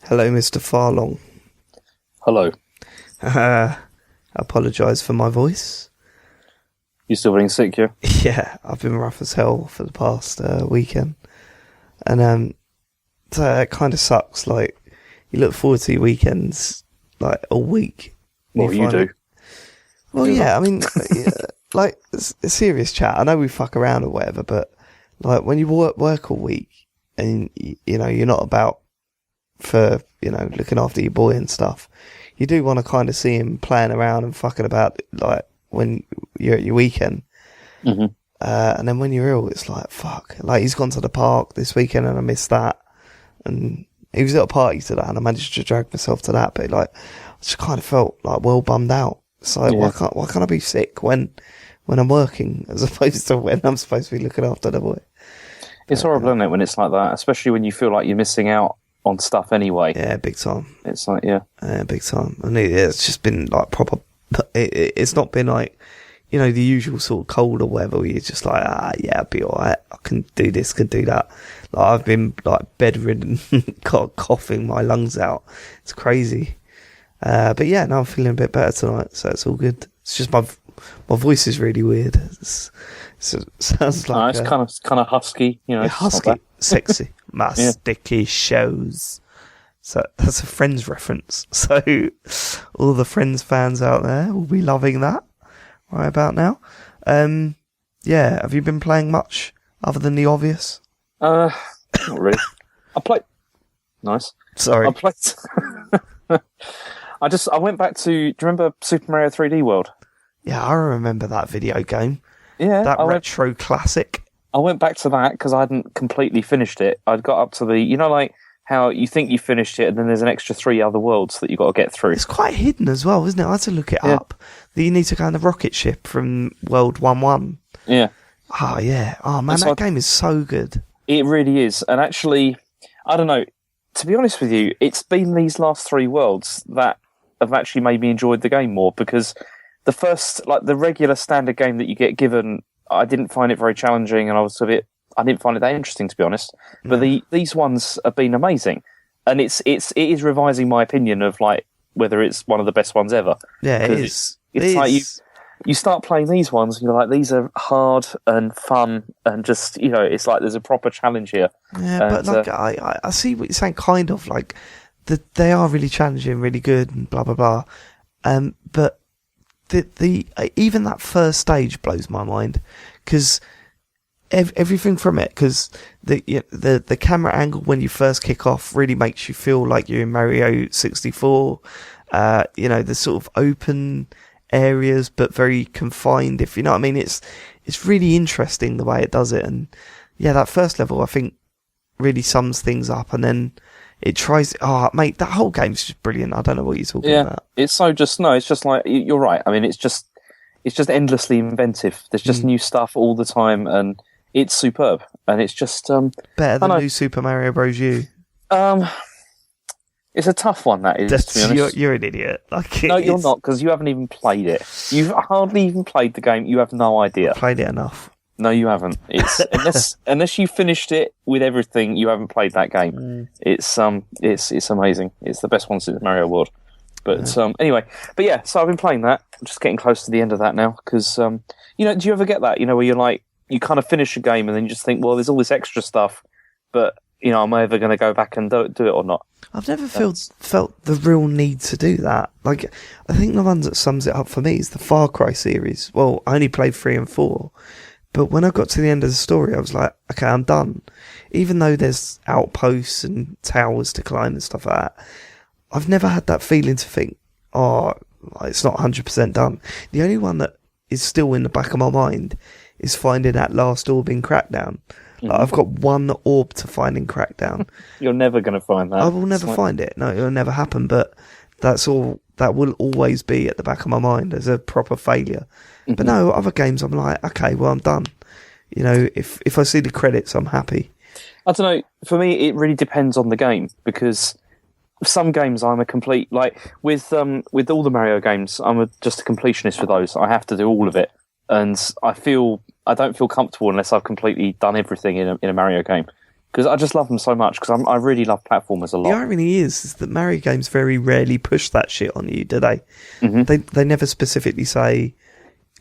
Hello, Mr. Farlong. Hello. I apologise for my voice. You still being sick, yeah? Yeah, I've been rough as hell for the past weekend. And so it kind of sucks. Like, you look forward to your weekends, like, all week. What you do? Well, yeah, I mean, like, it's a serious chat. I know we fuck around or whatever, but, like, when you work all week and, you know, you're not about for, you know, looking after your boy and stuff, you do want to kind of see him playing around and fucking about, like, when you're at your weekend. Mm-hmm. And then when you're ill, it's like, fuck. Like, he's gone to the park this weekend and I missed that. And he was at a party today and I managed to drag myself to that. But, like, I just kind of felt, like, well bummed out. So, why can't I be sick when I'm working as opposed to when I'm supposed to be looking after the boy? It's horrible, isn't it, when it's like that? Especially when you feel like you're missing out on stuff anyway. Yeah, big time. It's like, yeah. Big time. And it's just been, like, proper... It's not been, like, you know, the usual sort of cold or whatever where you're just like, yeah, I'll be alright. I can do this, can do that. Like, I've been, like, bedridden, coughing my lungs out. It's crazy. But yeah, now I'm feeling a bit better tonight, so it's all good. It's just my voice is really weird. Sounds like... it's kind of husky, you know. Yeah, husky, sexy, my sticky shows. So that's a Friends reference. So all the Friends fans out there will be loving that right about now. Yeah, have you been playing much other than the obvious? Not really. I played... Nice. Sorry. I played... I went back to... Do you remember Super Mario 3D World? Yeah, I remember that video game. Yeah. That retro classic. I went back to that because I hadn't completely finished it. I'd got up to the... You know, like, how you think you finished it and then there's an extra 3 other worlds that you've got to get through. It's quite hidden as well, isn't it? I had to look it up. That you need to go on the rocket ship from World 1-1. Yeah. Oh, yeah. Oh, man, that game is so good. It really is. And actually, I don't know, to be honest with you, it's been these last 3 worlds that have actually made me enjoy the game more, because the first, like, the regular standard game that you get given, I didn't find it very challenging, and I didn't find it that interesting, to be honest. But these ones have been amazing, and it is revising my opinion of, like, whether it's one of the best ones ever. Yeah, it is. It's like you start playing these ones, and you're like, these are hard and fun, and just, you know, it's like there's a proper challenge here. Yeah, but like I see what you're saying, kind of like they are really challenging, really good, and blah blah blah. But the even that first stage blows my mind, because everything from it, because the camera angle when you first kick off really makes you feel like you're in Mario 64. You know, the sort of open areas but very confined, if you know what I mean. It's really interesting the way it does it, and yeah, that first level I think really sums things up, and then it tries... Oh, mate, that whole game's just brilliant. I don't know what you're talking about. It's so just... No, it's just like... You're right. I mean, it's just endlessly inventive. There's just new stuff all the time, and it's superb. And it's just... better than New Super Mario Bros. U. It's a tough one, that is, to be honest. You're an idiot. Like, no, you're not, because you haven't even played it. You've hardly even played the game. You have no idea. I've played it enough. No, you haven't. It's unless you finished it with everything, you haven't played that game. It's amazing. It's the best one since Mario World. But anyway, but yeah. So I've been playing that. I'm just getting close to the end of that now, because you know, do you ever get that? You know, where you're like, you kind of finish a game and then you just think, well, there's all this extra stuff, but you know, am I ever going to go back and do it or not? I've never felt the real need to do that. Like, I think the one that sums it up for me is the Far Cry series. Well, I only played 3 and 4. But when I got to the end of the story, I was like, okay, I'm done. Even though there's outposts and towers to climb and stuff like that, I've never had that feeling to think, oh, it's not 100% done. The only one that is still in the back of my mind is finding that last orb in Crackdown. Like, I've got one orb to find in Crackdown. You're never going to find that. I will never find it. No, it'll never happen. But that's all. That will always be at the back of my mind as a proper failure. But no, other games I'm like, okay, well, I'm done. You know, if I see the credits, I'm happy. I don't know. For me, it really depends on the game, because some games I'm a complete, like with all the Mario games, I'm just a completionist for those. I have to do all of it, and I don't feel comfortable unless I've completely done everything in a Mario game, because I just love them so much, because I really love platformers a lot. The irony is that Mario games very rarely push that shit on you, do they? Mm-hmm. They never specifically say,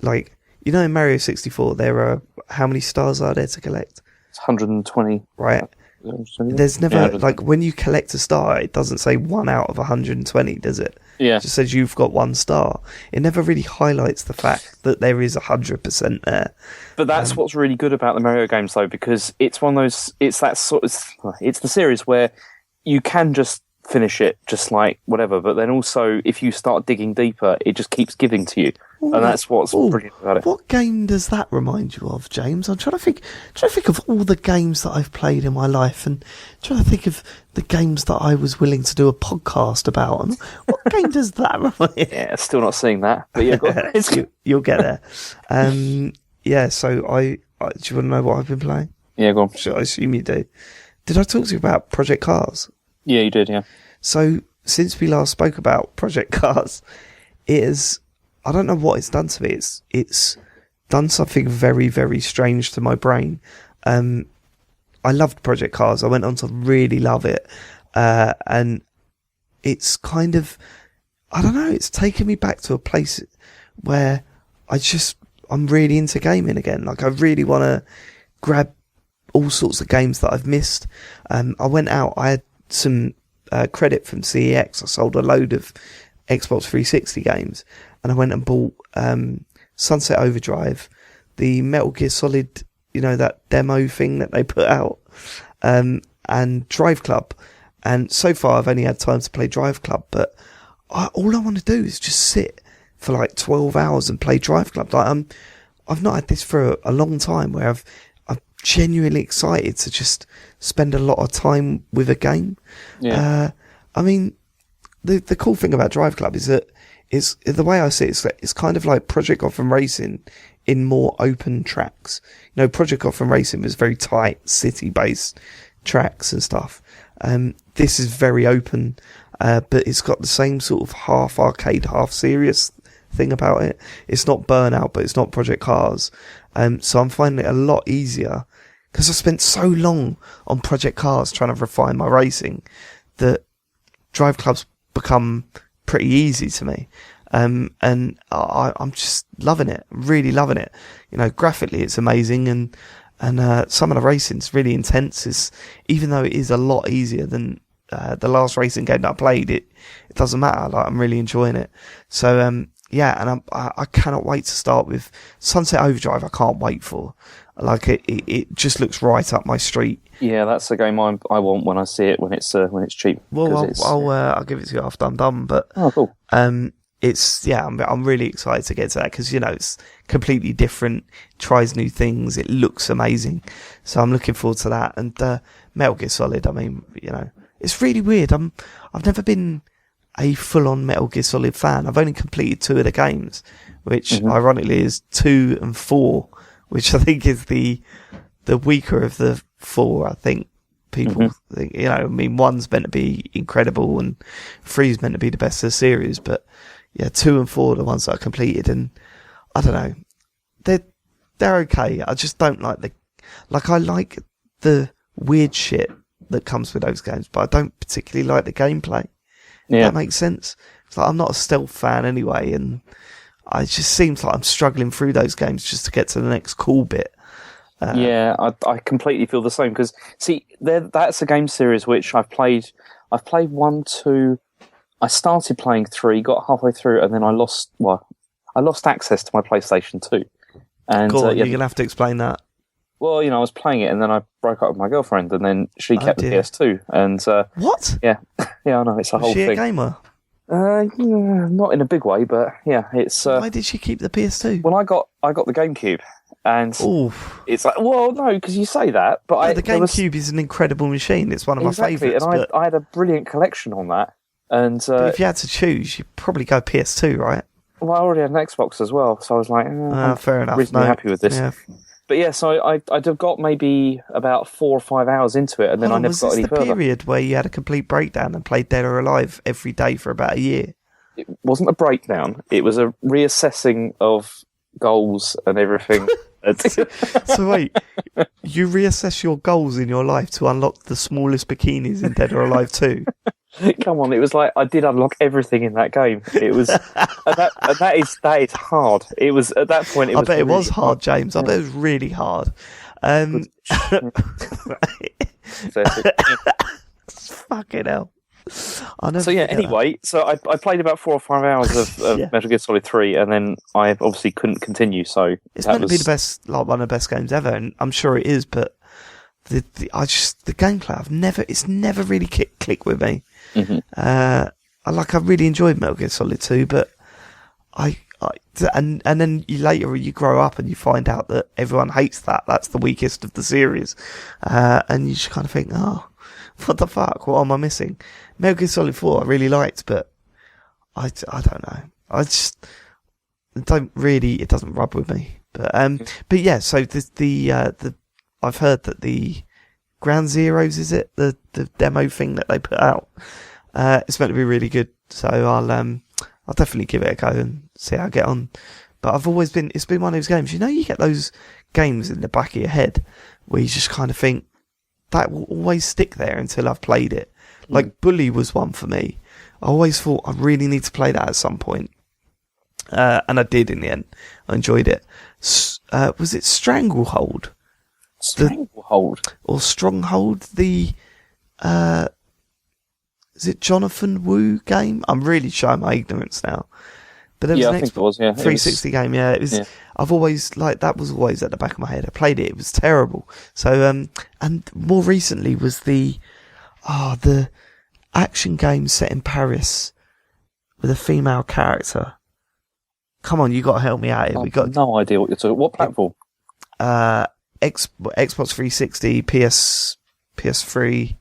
like, you know, in Mario 64, there are, how many stars are there to collect? It's 120. Right. There's never, like, when you collect a star, it doesn't say 1 out of 120, does it? Yeah. It just says you've got 1 star. It never really highlights the fact that there is 100% there. But that's what's really good about the Mario games, though, because it's one of those, it's that sort of, it's the series where you can just finish it just like whatever, but then also if you start digging deeper, it just keeps giving to you. And that's what's brilliant about it. What game does that remind you of, James? I'm trying to think of all the games that I've played in my life, and trying to think of the games that I was willing to do a podcast about. And what game does that remind you? Yeah, still not seeing that, but yeah, go on. You'll get there. Yeah, so do you want to know what I've been playing? Yeah, go on. I assume you do. Did I talk to you about Project Cars? Yeah, you did, yeah. So, since we last spoke about Project Cars, I don't know what it's done to me. It's done something very, very strange to my brain. I loved Project Cars. I went on to really love it. And it's kind of, I don't know, it's taken me back to a place where I'm really into gaming again. Like, I really want to grab all sorts of games that I've missed. I went out, I had some credit from CEX. I sold a load of Xbox 360 games, and I went and bought Sunset Overdrive, the Metal Gear Solid, you know, that demo thing that they put out, and Drive Club. And so far I've only had time to play Drive Club, but all I want to do is just sit for like 12 hours and play Drive Club. Like, I've not had this for a long time, where I'm genuinely excited to just spend a lot of time with a game. Yeah. I mean, the cool thing about Drive Club is that the way I see it, it's kind of like Project Gotham Racing in more open tracks. You know, Project Gotham Racing was very tight, city-based tracks and stuff. This is very open, but it's got the same sort of half arcade, half serious thing about it. It's not Burnout, but it's not Project Cars. So I'm finding it a lot easier, because I spent so long on Project Cars trying to refine my racing, that Drive Club's become pretty easy to me. And I'm just loving it, really loving it. You know, graphically it's amazing, and some of the racing's really intense. Even though it is a lot easier than the last racing game that I played, it doesn't matter. Like, I'm really enjoying it. So yeah, and I cannot wait to start with Sunset Overdrive. I can't wait for. Like, it just looks right up my street. Yeah, that's the game I want when I see it, when it's cheap. Well, I'll give it to you after I'm done. But cool. I'm really excited to get to that, because, you know, it's completely different, tries new things, it looks amazing. So I'm looking forward to that. And Metal Gear Solid, I mean, you know, it's really weird. I've never been a full-on Metal Gear Solid fan. I've only completed 2 of the games, which ironically is 2 and 4, which I think is the weaker of the 4. I think people think, you know, I mean, 1's meant to be incredible and 3's meant to be the best of the series, but yeah, 2 and 4 are the ones that I completed, and I don't know, they're okay. I just don't like I like the weird shit that comes with those games, but I don't particularly like the gameplay. Yeah. That makes sense. It's like, I'm not a stealth fan anyway, and it just seems like I'm struggling through those games just to get to the next cool bit. Yeah, I completely feel the same, because see, that's a game series which I've played 1, 2. I started playing 3, got halfway through, and then I lost access to my PlayStation 2. And cool, you're gonna have to explain that. Well, you know, I was playing it, and then I broke up with my girlfriend, and then she kept the PS2. And what? Yeah, yeah, I know, it's a whole thing. Was she a gamer? Not in a big way, but yeah, it's. Why did she keep the PS2? Well, I got the GameCube, and it's like, well, no, because you say that, but the GameCube is an incredible machine. It's one of my favourites. And I had a brilliant collection on that. And but if you had to choose, you'd probably go PS2, right? Well, I already had an Xbox as well, so I was like, I'm fair enough. Reasonably happy with this. Yeah. But yeah, so I'd have got maybe about 4 or 5 hours into it, and then I never got any further. Was this the period where you had a complete breakdown and played Dead or Alive every day for about a year? It wasn't a breakdown. It was a reassessing of goals and everything. So wait, you reassess your goals in your life to unlock the smallest bikinis in Dead or Alive 2? Come on, it was like I did unlock everything in that game. It was that is hard. It was at that point. I bet it was hard, James. I bet it was really hard. Fucking hell. Anyway, so I played about 4 or 5 hours of Metal Gear Solid 3, and then I obviously couldn't continue. So it's meant to be the best, like one of the best games ever, and I'm sure it is. But the gameplay, it's never really clicked with me. Mm-hmm. I really enjoyed Metal Gear Solid 2, but and then later you grow up and you find out that everyone hates that. That's the weakest of the series, and you just kind of think, oh, what the fuck? What am I missing? Metal Gear Solid 4 I really liked, but I don't know. I just don't really. It doesn't rub with me. But yeah. So the I've heard that the Ground Zeroes, is it the demo thing that they put out? It's meant to be really good. So I'll definitely give it a go and see how I get on. But it's been one of those games. You know, you get those games in the back of your head where you just kind of think that will always stick there until I've played it. Like Bully was one for me. I always thought I really need to play that at some point. And I did in the end. I enjoyed it. Was it Stranglehold? Or Stronghold? Is it Jonathan Wu game? I'm really showing my ignorance now. But there was an Xbox 360 game. Yeah, it was. Yeah. I've always that was always at the back of my head. I played it. It was terrible. So and more recently was the action game set in Paris with a female character. Come on, you got to help me out here. We got no idea what you're talking. What platform? Xbox 360, PS3.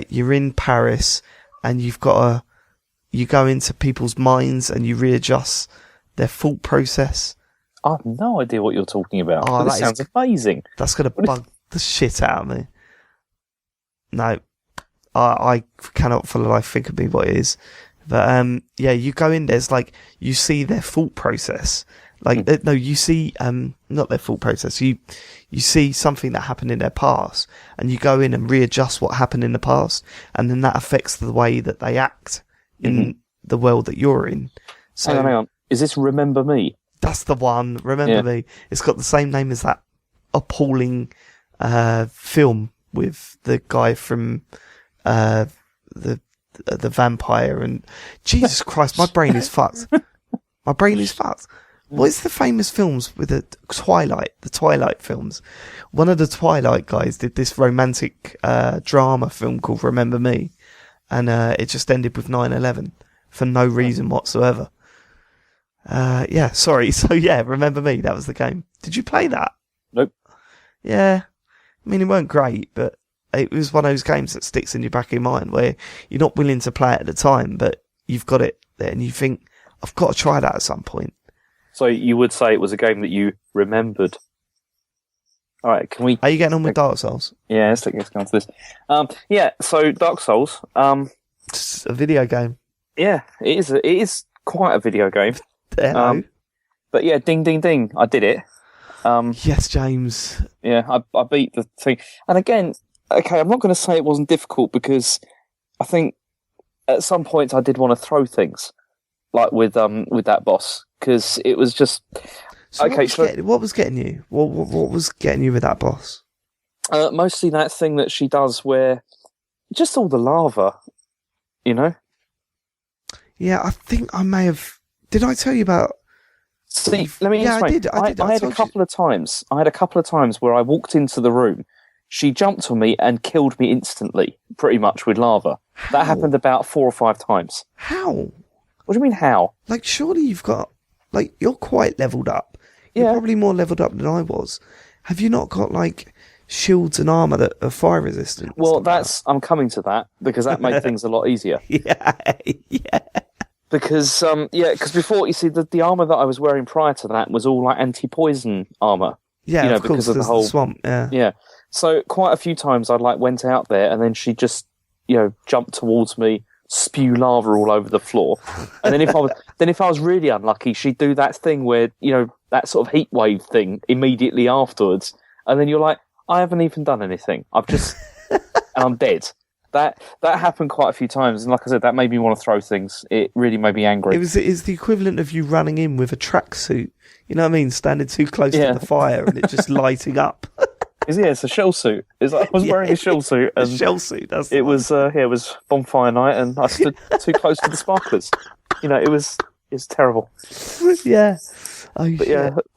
You're in Paris, and you go into people's minds and you readjust their thought process. I have no idea what you're talking about. Oh, that sounds amazing. That's going to bug the shit out of me. No, I cannot for the life think of me what it is. But yeah, you go in, there's you see their thought process. No, you see not their thought process. You see something that happened in their past, and you go in and readjust what happened in the past, and then that affects the way that they act in the world that you're in. So, hang on. Is this Remember Me? That's the one. Remember Me. It's got the same name as that appalling film with the guy from the vampire and Jesus Christ, my brain is fucked. My brain is fucked. What is the famous films with the Twilight films? One of the Twilight guys did this romantic drama film called Remember Me, and it just ended with 9/11 for no reason whatsoever. Yeah, sorry. So yeah, Remember Me, that was the game. Did you play that? Nope. Yeah. I mean, it weren't great, but it was one of those games that sticks in your back of your mind where you're not willing to play it at the time, but you've got it there and you think, I've got to try that at some point. So you would say it was a game that you remembered. All right, can we... Are you getting on with Dark Souls? Yeah, let's go on to this. Yeah, so Dark Souls... it's a video game. Yeah, it is quite a video game. But yeah, ding, ding, ding, I did it. Yes, James. Yeah, I beat the thing. And again, okay, I'm not going to say it wasn't difficult because I think at some points I did want to throw things, like with that boss, because it was just... So okay, what was getting you? What was getting you with that boss? Mostly that thing that she does where... Just all the lava, you know? Yeah, I think I may have... Did I tell you about... See, let me explain. I had a couple of times. I had a couple of times where I walked into the room, she jumped on me and killed me instantly, pretty much with lava. How? That happened about 4 or 5 times. How? What do you mean, how? Like, surely you've got... Like, you're quite leveled up. You're probably more leveled up than I was. Have you not got, like, shields and armour that are fire resistant? Well, I'm coming to that, because that made things a lot easier. Yeah. Because before, you see, the armour that I was wearing prior to that was all, like, anti-poison armour. Yeah, of course, because of the whole swamp, Yeah. So, quite a few times I, like, went out there, and then she just, jumped towards me, spew lava all over the floor. And then if I was really unlucky, she'd do that thing where, that sort of heat wave thing immediately afterwards, and then you're like, I haven't even done anything. I've just and I'm dead. That happened quite a few times, and like I said, that made me want to throw things. It really made me angry. It's the equivalent of you running in with a tracksuit. You know what I mean? Standing too close to the fire and it just lighting up. It's a shell suit. It's like I was wearing a shell suit. And a shell suit. It was bonfire night, and I stood too close to the sparklers. It was terrible. Yeah.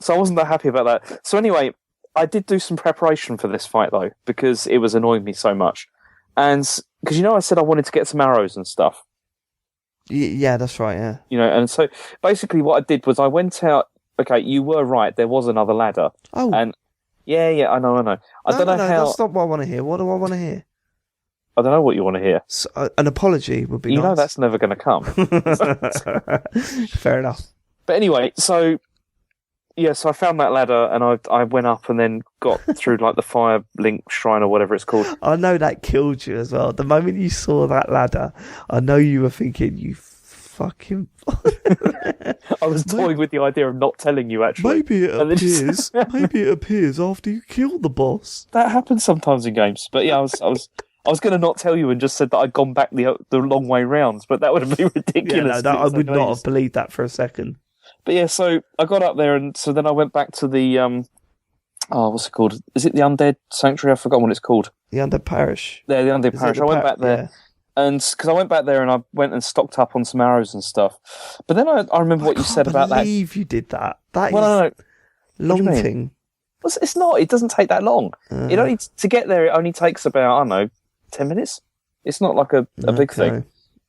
So I wasn't that happy about that. So anyway, I did do some preparation for this fight though, because it was annoying me so much. And because I said I wanted to get some arrows and stuff. Yeah, that's right. Yeah. And so basically what I did was I went out. Okay, you were right. There was another ladder. Oh. And yeah, I know. I don't know how. That's not what I want to hear. What do I want to hear? I don't know what you want to hear. So, an apology would be nice. That's never going to come. Fair enough. But anyway, so I found that ladder and I went up and then got through like the Fire Link Shrine or whatever it's called. I know that killed you as well. The moment you saw that ladder, I know you were thinking, you fucking... I was toying with the idea of not telling you, actually. Maybe it appears after you kill the boss. That happens sometimes in games. But yeah, I was going to not tell you and just said that I'd gone back the long way round, but that would have been ridiculous. I would not have believed that for a second. But yeah, so I got up there, and so then I went back to the what's it called? Is it the Undead Sanctuary? I've forgotten what it's called. The Undead Parish. Yeah, the Undead Parish. I went back there, and because I went back there and I went and stocked up on some arrows and stuff. But then I remember what you said about that. I believe you did that. That no. Long thing. Well, it's not. It doesn't take that long. It only to get there. It only takes about 10 minutes. It's not like a big thing.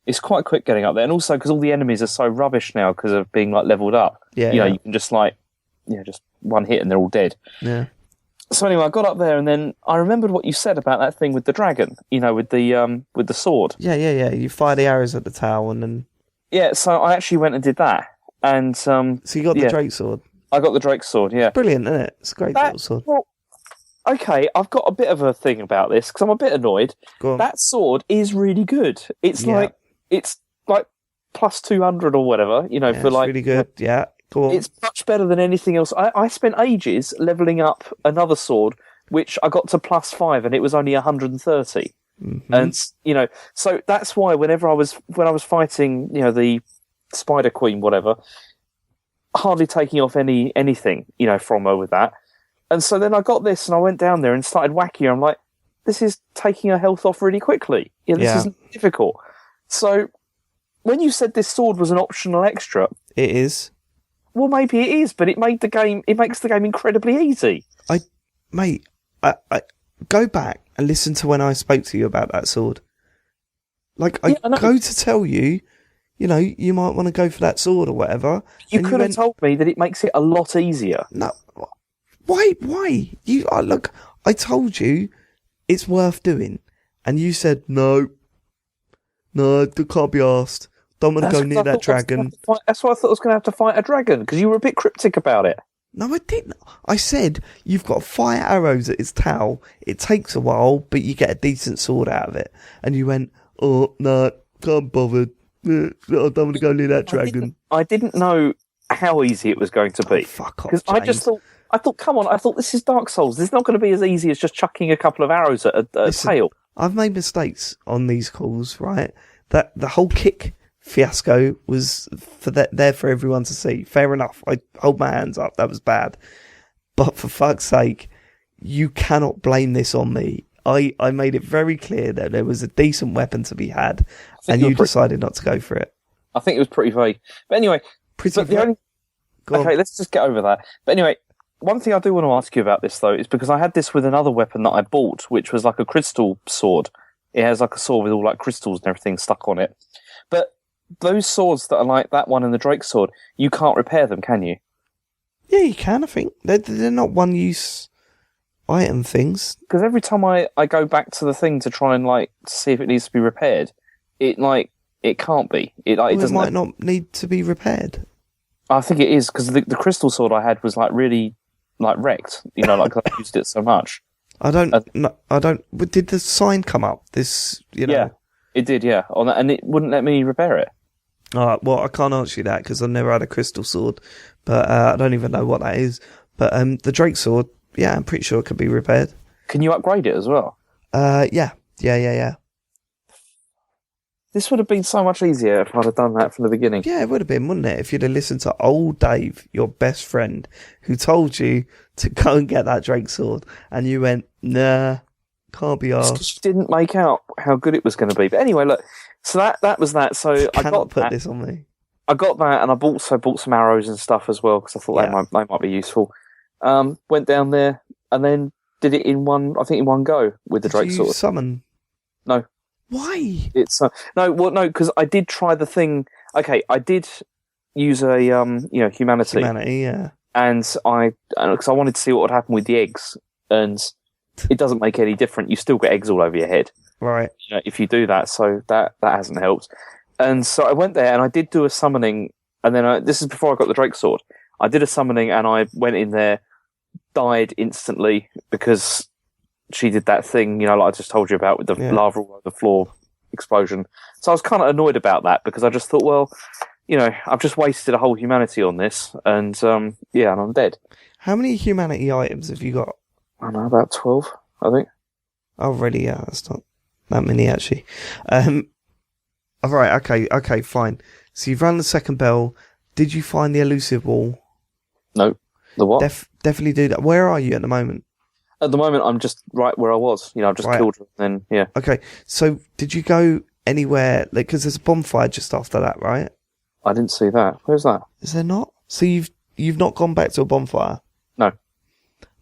It's quite quick getting up there, and also because all the enemies are so rubbish now because of being like leveled up. You can just just one hit and they're all dead. Yeah. So anyway, I got up there, and then I remembered what you said about that thing with the dragon. With the sword. Yeah. You fire the arrows at the tower, and then. Yeah. So I actually went and did that, and so you got the Drake sword. I got the Drake sword. Yeah. Brilliant, isn't it? It's a great little sword. Well, okay, I've got a bit of a thing about this because I'm a bit annoyed. Go on. That sword is really good. It's like plus 200 or whatever, for like... It's really good, yeah. Go on. It's much better than anything else. I spent ages levelling up another sword, which I got to plus 5, and it was only 130. Mm-hmm. And, so that's why when I was fighting, the Spider Queen, whatever, hardly taking off anything, from her with that. And so then I got this, and I went down there and started whacking her. I'm like, this is taking her health off really quickly. This isn't difficult. So... when you said this sword was an optional extra... It is. Well, maybe it is, but it makes the game incredibly easy. I go back and listen to when I spoke to you about that sword. Like, I go to tell you, you might want to go for that sword or whatever. You could have told me that it makes it a lot easier. No. Why? Look, I told you it's worth doing. And you said, no, it can't be asked. Don't want to go near that dragon. That's why I thought I was going to have to fight a dragon, because you were a bit cryptic about it. No, I didn't. I said, you've got fire arrows at its tail. It takes a while, but you get a decent sword out of it. And you went, oh, no, can't bother. I don't want to go near that dragon. I didn't know how easy it was going to be. Oh, fuck off, because I thought, come on, this is Dark Souls. This is not going to be as easy as just chucking a couple of arrows at a tail. I've made mistakes on these calls, right? That the whole kick fiasco was there for everyone to see. Fair enough. I hold my hands up. That was bad. But for fuck's sake, you cannot blame this on me. I made it very clear that there was a decent weapon to be had, and you decided not to go for it. I think it was pretty vague. But anyway, let's just get over that. But anyway, one thing I do want to ask you about this, though, is because I had this with another weapon that I bought, which was like a crystal sword. It has like a sword with all like crystals and everything stuck on it. But those swords that are like that one and the Drake sword, you can't repair them, can you? Yeah, you can, I think. They're not one-use item things. Because every time I go back to the thing to try and like see if it needs to be repaired, it can't be. It might not need to be repaired. I think it is, because the crystal sword I had was like really like wrecked, like I used it so much. I don't. Did the sign come up? Yeah, it did. Yeah, on that, and it wouldn't let me repair it. Alright, well, I can't answer you that because I've never had a crystal sword, but I don't even know what that is. But the Drake sword, yeah, I'm pretty sure it could be repaired. Can you upgrade it as well? Yeah. This would have been so much easier if I'd have done that from the beginning. Yeah, it would have been, wouldn't it? If you'd have listened to old Dave, your best friend, who told you to go and get that Drake sword, and you went, nah, can't be arsed. Because you didn't make out how good it was going to be. But anyway, look, so that was that. So I got put this on me. I got that, and I bought some arrows and stuff as well, because I thought they might be useful. Went down there, and then did it in one go with the Drake sword. Did you summon? No. Why? It's no, because I did try the thing. Okay, I did use a humanity. Humanity, yeah. And because I wanted to see what would happen with the eggs, and it doesn't make any difference. You still get eggs all over your head, right? If you do that, so that hasn't helped. And so I went there, and I did do a summoning, and then this is before I got the Drake sword. I did a summoning, and I went in there, died instantly because she did that thing, like I just told you about with the lava all over the floor explosion. So I was kind of annoyed about that because I just thought, well, I've just wasted a whole humanity on this, and and I'm dead. How many humanity items have you got? I don't know, about 12, I think. Oh, really? Yeah, that's not that many actually. All right, okay, fine. So you've run the second bell. Did you find the elusive wall? No. The what? Definitely do that. Where are you at the moment? At the moment, I'm just right where I was. I've just killed her. Then, yeah. Okay, so did you go anywhere? Because there's a bonfire just after that, right? I didn't see that. Where's that? Is there not? So you've not gone back to a bonfire? No.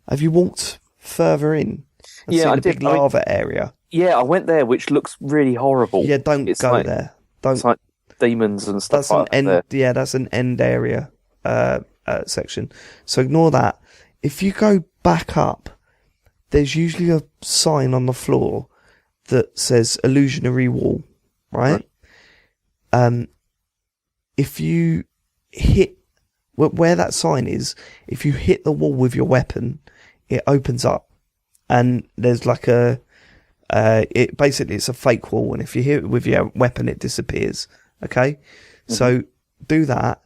Have you walked further in? And seen the big lava area? Yeah, I went there, which looks really horrible. Yeah, don't go there. Don't. It's like demons and stuff like that. Yeah, that's an end area section. So ignore that. If you go back up, there's usually a sign on the floor that says Illusionary Wall, right? If you hit where that sign is, if you hit the wall with your weapon, it opens up, and there's like it's a fake wall, and if you hit it with your weapon, it disappears. Okay, so do that,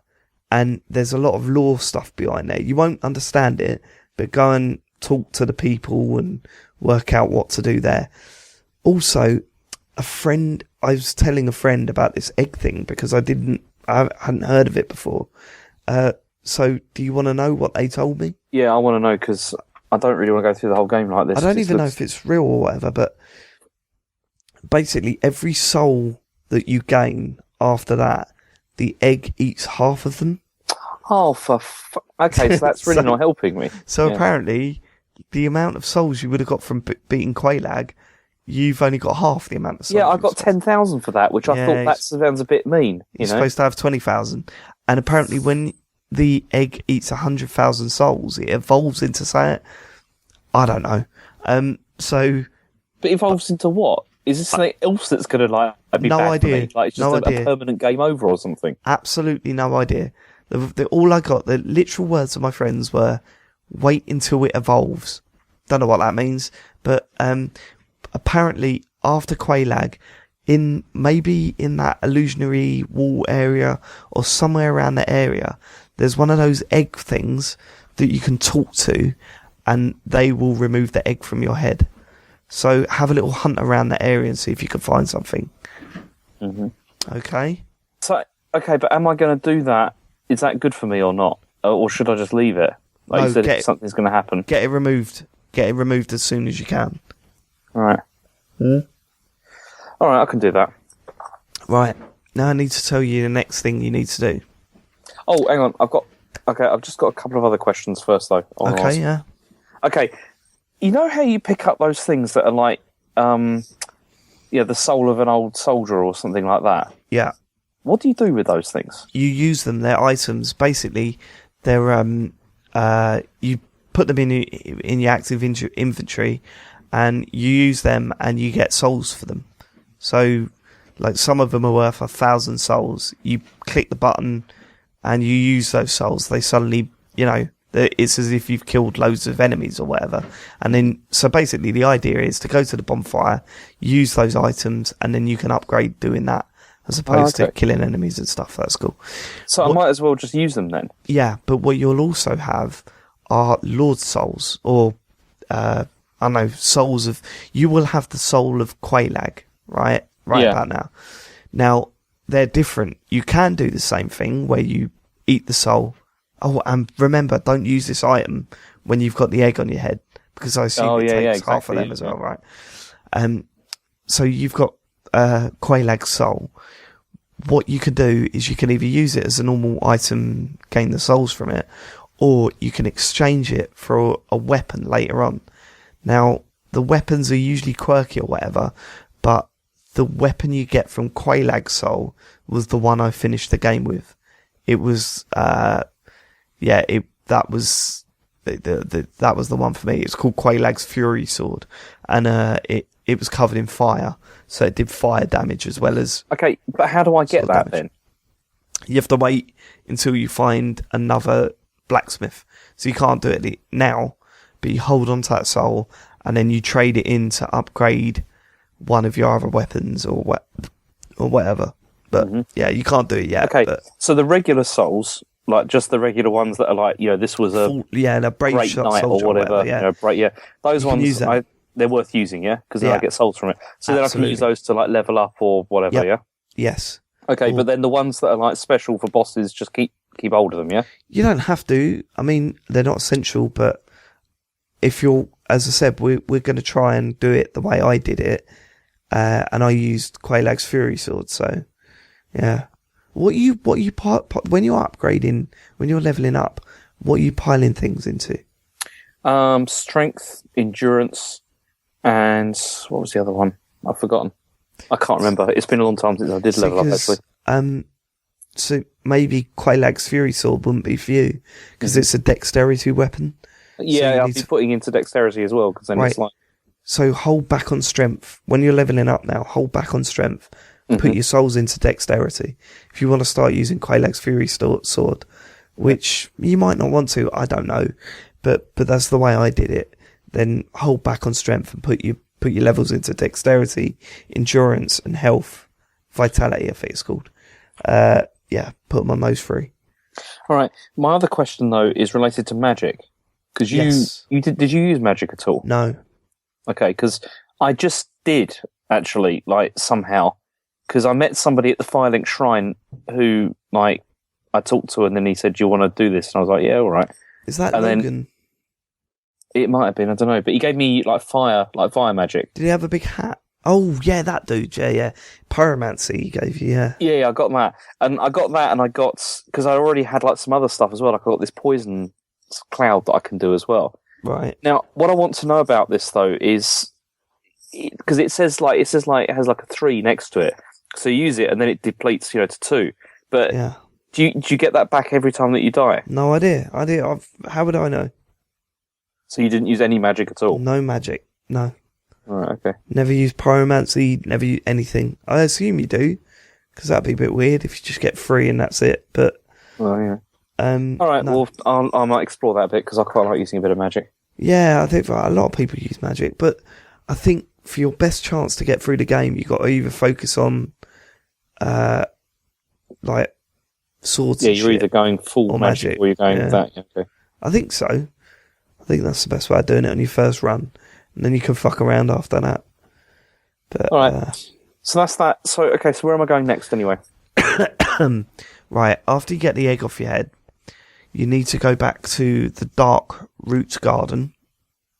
and there's a lot of lore stuff behind there. You won't understand it, but go and talk to the people and work out what to do there. Also, I was telling a friend about this egg thing because I hadn't heard of it before. So do you want to know what they told me? Yeah, I want to know because I don't really want to go through the whole game like this. I don't even know if it's real or whatever, but basically every soul that you gain after that, the egg eats half of them. Oh, okay, so that's really not helping me. So apparently, the amount of souls you would have got from beating Quailag, you've only got half the amount of souls. Yeah, I got 10,000 for that, which I thought that sounds a bit mean. You're supposed to have 20,000. And apparently when the egg eats 100,000 souls, it evolves into something. I don't know. But evolves into what? Is this something else that's going to be no bad idea. for me? Like it's just a permanent game over or something? Absolutely no idea. All I got, the literal words of my friends were, wait until it evolves. Don't know what that means, but apparently after Quailag, maybe in that Illusionary Wall area or somewhere around the area, there's one of those egg things that you can talk to, and they will remove the egg from your head. So have a little hunt around the area and see if you can find something. Mm-hmm. Okay. So but am I going to do that? Is that good for me or not? Or should I just leave it? Like you said, if something's going to happen. Get it removed. Get it removed as soon as you can. All right. All right, I can do that. Right. Now I need to tell you the next thing you need to do. Oh, hang on. I've just got a couple of other questions first, though. Okay, yeah. Okay. You know how you pick up those things that are like, the soul of an old soldier or something like that? Yeah. What do you do with those things? You use them. They're items. Basically, they're you put them in your active inventory, and you use them, and you get souls for them. So, like some of them are worth 1,000 souls. You click the button, and you use those souls. They suddenly, it's as if you've killed loads of enemies or whatever. And then, so basically, the idea is to go to the bonfire, use those items, and then you can upgrade doing that. as opposed to killing enemies and stuff. That's cool. So I might as well just use them then. Yeah, but what you'll also have are Lord Souls, or souls of. You will have the soul of Quelaag, right about now. Now they're different. You can do the same thing where you eat the soul. Oh, and remember, don't use this item when you've got the egg on your head, because I assume it takes half of them as well, right? So you've got Quelaag's soul. What you can do is you can either use it as a normal item, gain the souls from it, or you can exchange it for a weapon later on. Now, the weapons are usually quirky or whatever, but the weapon you get from Quelaag's soul was the one I finished the game with. It was, that was the one for me. It's called Quelaag's Fury Sword, and it was covered in fire, so it did fire damage as well as. Okay, but how do I get that then? You have to wait until you find another blacksmith, so you can't do it now. But you hold on to that soul, and then you trade it in to upgrade one of your other weapons or whatever. But yeah, you can't do it yet. Okay, but so the regular souls, like just the regular ones that are like, this was a brave great night or whatever. Those ones they're worth using, because then I get souls from it. So then I can use those to like level up or whatever. Yeah. Yes. Okay, but then the ones that are like special for bosses, just keep hold of them. Yeah. You don't have to. I mean, they're not essential, but if you're, as I said, we're going to try and do it the way I did it, and I used Quelaag's Fury Sword. So, yeah. What you when you're upgrading, when you're leveling up, what are you piling things into? Strength, endurance, and what was the other one? I've forgotten. I can't remember. It's been a long time since I did level up, actually. So maybe Quelaag's Fury Sword wouldn't be for you, because it's a dexterity weapon. Yeah, so I'll be putting into dexterity as well, because then it's like. So hold back on strength. When you're leveling up now, hold back on strength. Put your souls into dexterity. If you want to start using Quelaag's Fury Sword, which you might not want to, I don't know. But that's the way I did it. Then hold back on strength and put your levels into dexterity, endurance, and health, vitality, I think it's called. Put them on those three. All right. My other question though is related to magic, because did you use magic at all? No. Okay, because I just did actually, like somehow, because I met somebody at the Firelink Shrine who like I talked to, and then he said, "Do you want to do this?" And I was like, "Yeah, all right." Is that Logan? It might have been, I don't know, but he gave me like fire magic. Did he have a big hat? Oh yeah, that dude. Yeah. Pyromancy he gave you. Yeah. Yeah, I got that, and I got because I already had like some other stuff as well. Like I got this poison cloud that I can do as well. Right. Now, what I want to know about this though is because it says like it has like a 3 next to it, so you use it and then it depletes to 2. But do you get that back every time that you die? No idea. How would I know? So you didn't use any magic at all? No magic. No. All right. Okay. Never used pyromancy. Never used anything. I assume you do, because that'd be a bit weird if you just get 3 and that's it. But. Well, yeah. All right. No. Well, I might explore that a bit because I quite like using a bit of magic. Yeah, I think a lot of people use magic, but I think for your best chance to get through the game, you've got to either focus on, like, swords. Yeah, you're either going full magic or you're going with that. Yeah, okay. I think so. I think that's the best way of doing it on your first run, and then you can fuck around after that. But, all right. So that's that. So okay. So where am I going next anyway? Right. After you get the egg off your head, you need to go back to the Dark Roots Garden.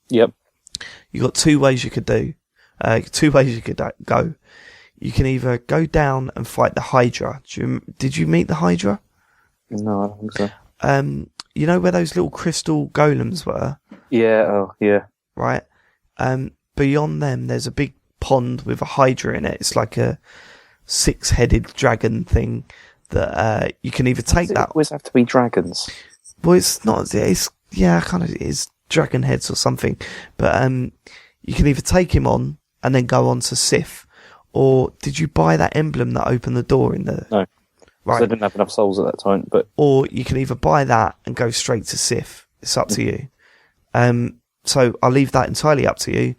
Yep. You got 2 ways you could do. 2 ways you could go. You can either go down and fight the Hydra. Did you meet the Hydra? No, I don't think so. You know where those little crystal golems were? Yeah. Oh, yeah. Right. Beyond them, there's a big pond with a Hydra in it. It's like a 6-headed dragon thing that you can either take that. Always have to be dragons. Well, it's not. It's kind of is dragon heads or something. But you can either take him on and then go on to Sif, or did you buy that emblem that opened the door in the? No. Right. I didn't have enough souls at that time, but or you can either buy that and go straight to Sif. It's up to you. So I'll leave that entirely up to you.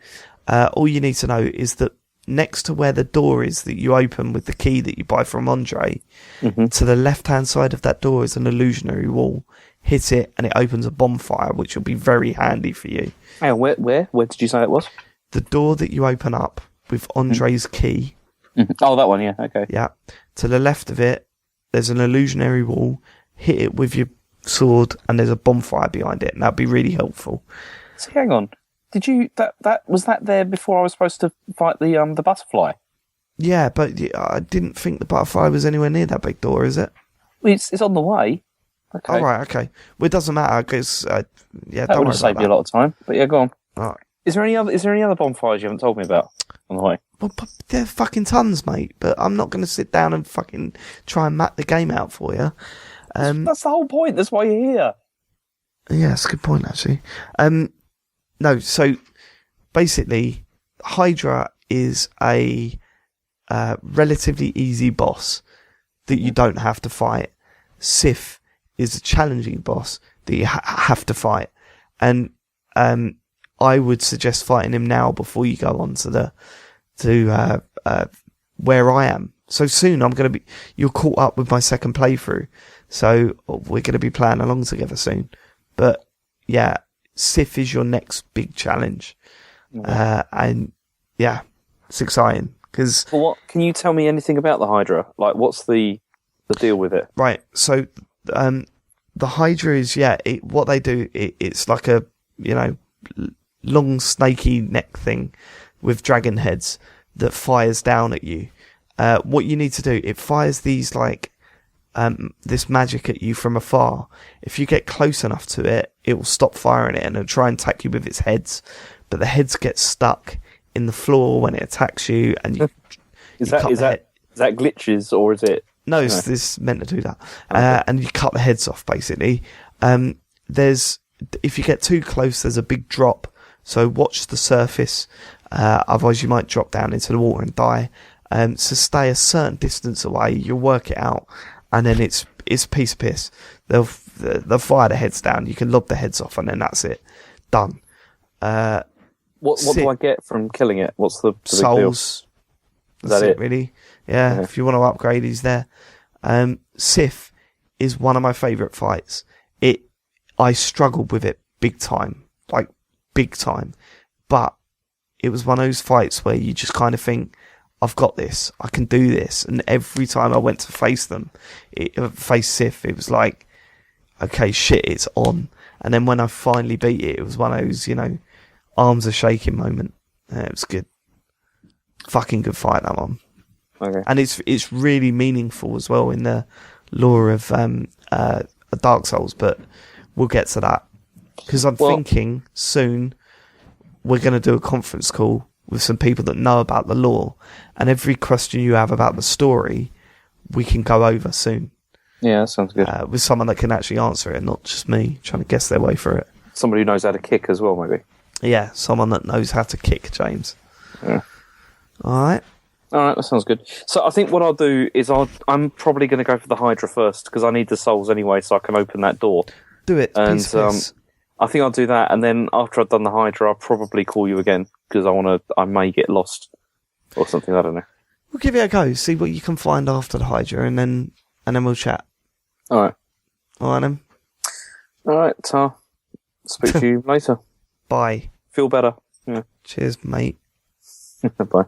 All you need to know is that next to where the door is that you open with the key that you buy from Andre, to the left-hand side of that door is an illusionary wall. Hit it, and it opens a bonfire, which will be very handy for you. Hey, where did you say it was? The door that you open up with Andre's key. Oh, that one, yeah, okay. Yeah. To the left of it, there's an illusionary wall. Hit it with your sword, and there's a bonfire behind it, and that'd be really helpful. So hang on. Did you was that there before I was supposed to fight the butterfly? Yeah, but I didn't think the butterfly was anywhere near that big door, is it? Well, it's on the way. Okay. Oh, right, okay. Well, it doesn't matter, because, that don't would worry have saved about you a lot of time. But yeah, go on. All right. Is there any other bonfires you haven't told me about on the way? Well, there are fucking tons, mate, but I'm not going to sit down and fucking try and map the game out for you. That's the whole point. That's why you're here. Yeah, that's a good point, actually. No, so basically, Hydra is a relatively easy boss that you don't have to fight. Sif is a challenging boss that you have to fight. And I would suggest fighting him now before you go on to where I am. So soon you're caught up with my second playthrough. So we're going to be playing along together soon. But yeah, Sif is your next big challenge. And yeah, it's exciting. Cause, well, what can you tell me anything about the Hydra? Like, what's the deal with it? Right. So, the Hydra is, what they do, it's like a, long snaky neck thing with dragon heads that fires down at you. What you need to do, it fires these this magic at you from afar. If you get close enough to it, it will stop firing it and it'll try and attack you with its heads. But the heads get stuck in the floor when it attacks you, and you. Is that glitches, or is it? No, it's meant to do that. Okay. And you cut the heads off, basically. If you get too close, there's a big drop. So watch the surface. Otherwise, you might drop down into the water and die. So stay a certain distance away. You'll work it out, and then it's piece of piss. They'll fire the heads down. You can lob the heads off, and then that's it. Done. What do I get from killing it? What's the souls? Is that it? Really? Yeah. If you want to upgrade, he's there. Sif is one of my favourite fights. I struggled with it big time, but it was one of those fights where you just kind of think, I've got this, I can do this. And every time I went to face Sif, it was like, okay, shit, it's on. And then when I finally beat it, it was one of those, arms are shaking moment. It was good. Fucking good fight, that one. Okay. And it's really meaningful as well in the lore of Dark Souls, but we'll get to that. Because I'm thinking soon we're going to do a conference call with some people that know about the lore, and every question you have about the story, we can go over soon. Yeah, that sounds good. With someone that can actually answer it, not just me trying to guess their way through it. Somebody who knows how to kick as well, maybe. Yeah, someone that knows how to kick, James. Yeah. All right, that sounds good. So I think what I'll do is I'm probably going to go for the Hydra first, because I need the souls anyway, so I can open that door. Do it, and I think I'll do that, and then after I've done the Hydra, I'll probably call you again, because I may get lost or something. I don't know. We'll give it a go. See what you can find after the Hydra, and then we'll chat. All right. All right, then. All right. Speak to you later. Bye. Feel better. Yeah. Cheers, mate. Bye.